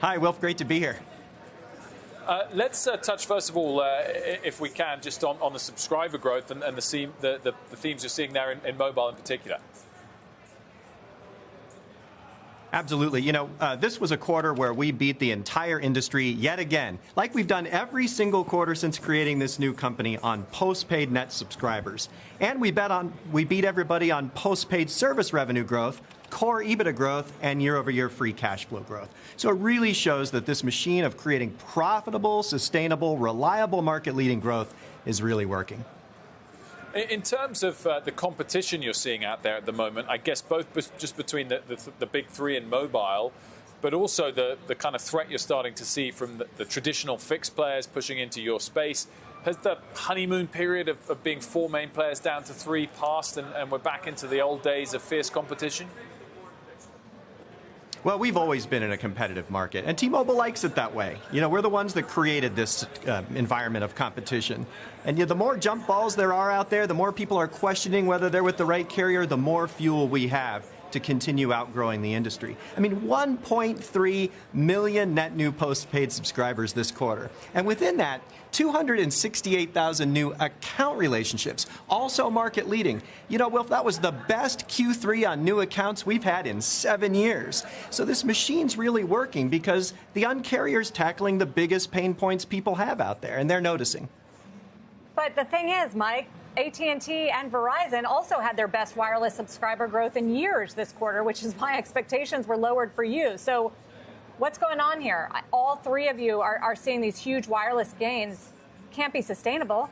Hi, Wilf. Great to be here. Let's touch, first of all, if we can, just on the subscriber growth and the themes you're seeing there in mobile in particular. Absolutely. This was a quarter where we beat the entire industry yet again, like we've done every single quarter since creating this new company, on postpaid net subscribers. And we beat everybody on postpaid service revenue growth, core EBITDA growth, and year-over-year free cash flow growth. So it really shows that this machine of creating profitable, sustainable, reliable market-leading growth is really working. In terms of the competition you're seeing out there at the moment, I guess both just between the big three in mobile, but also the kind of threat you're starting to see from the traditional fixed players pushing into your space. Has the honeymoon period of being four main players down to three passed, and we're back into the old days of fierce competition? Well, we've always been in a competitive market, and T-Mobile likes it that way. We're the ones that created this environment of competition. And the more jump balls there are out there, the more people are questioning whether they're with the right carrier, the more fuel we have to continue outgrowing the industry. 1.3 million net new postpaid subscribers this quarter. And within that, 268,000 new account relationships, also market leading. Wilf, that was the best Q3 on new accounts we've had in 7 years. So this machine's really working because the Un-carrier's tackling the biggest pain points people have out there, and they're noticing. But the thing is, Mike, AT&T and Verizon also had their best wireless subscriber growth in years this quarter, which is why expectations were lowered for you. So what's going on here? All three of you are seeing these huge wireless gains. Can't be sustainable.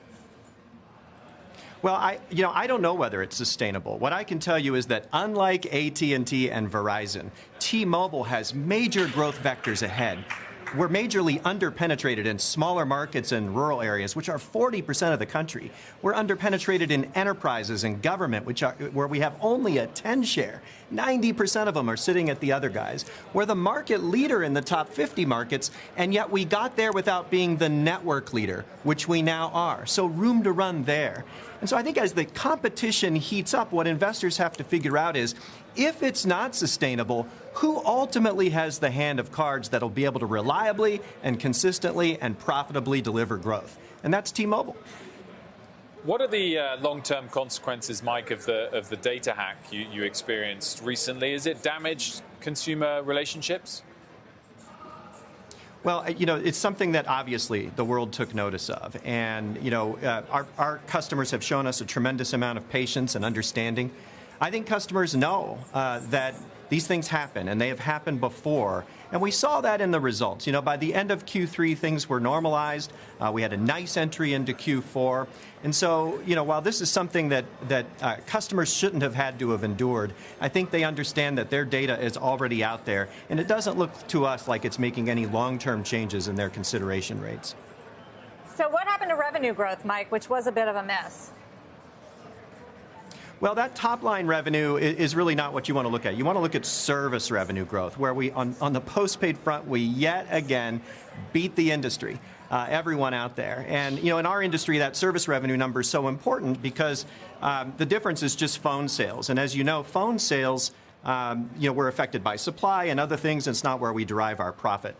Well, I don't know whether it's sustainable. What I can tell you is that unlike AT&T and Verizon, T-Mobile has major growth vectors ahead. We're majorly underpenetrated in smaller markets and rural areas, which are 40% of the country. We're underpenetrated in enterprises and government, where we have only a 10 share. 90% of them are sitting at the other guys. We're the market leader in the top 50 markets, and yet we got there without being the network leader, which we now are. So room to run there. And so I think as the competition heats up, what investors have to figure out is, if it's not sustainable, who ultimately has the hand of cards that'll be able to reliably and consistently and profitably deliver growth? And that's T-Mobile. What are the long-term consequences, Mike, of the data hack you experienced recently? Is it damaged consumer relationships? Well, it's something that obviously the world took notice of. And, our customers have shown us a tremendous amount of patience and understanding. I think customers know that these things happen, and they have happened before. And we saw that in the results. By the end of Q3, things were normalized. We had a nice entry into Q4. And so, while this is something that customers shouldn't have had to have endured, I think they understand that their data is already out there. And it doesn't look to us like it's making any long-term changes in their consideration rates. So what happened to revenue growth, Mike, which was a bit of a mess? Well, that top-line revenue is really not what you want to look at. You want to look at service revenue growth, where we, on the postpaid front, we yet again beat the industry, everyone out there. And, in our industry, that service revenue number is so important because the difference is just phone sales. And as you know, phone sales, were affected by supply and other things. And it's not where we derive our profit.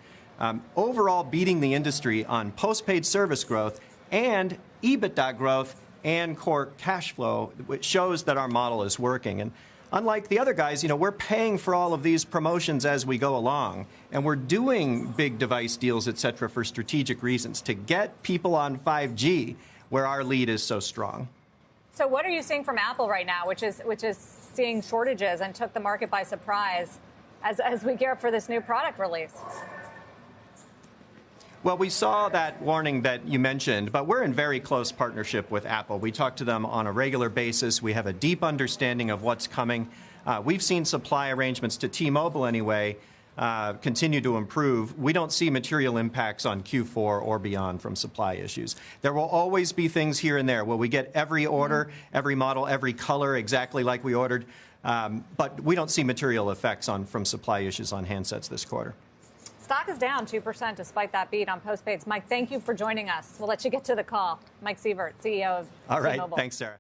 Overall, beating the industry on postpaid service growth and EBITDA growth and core cash flow, which shows that our model is working. And unlike the other guys, we're paying for all of these promotions as we go along. And we're doing big device deals, et cetera, for strategic reasons, to get people on 5G, where our lead is so strong. So what are you seeing from Apple right now, which is seeing shortages and took the market by surprise as we gear up for this new product release? Well, we saw that warning that you mentioned, but we're in very close partnership with Apple. We talk to them on a regular basis. We have a deep understanding of what's coming. We've seen supply arrangements, to T-Mobile anyway, continue to improve. We don't see material impacts on Q4 or beyond from supply issues. There will always be things here and there. Will we get every order, every model, every color exactly like we ordered? But we don't see material effects from supply issues on handsets this quarter. Stock is down 2% despite that beat on postpaids. Mike, thank you for joining us. We'll let you get to the call. Mike Sievert, CEO of T-Mobile. All right. Thanks, Sarah.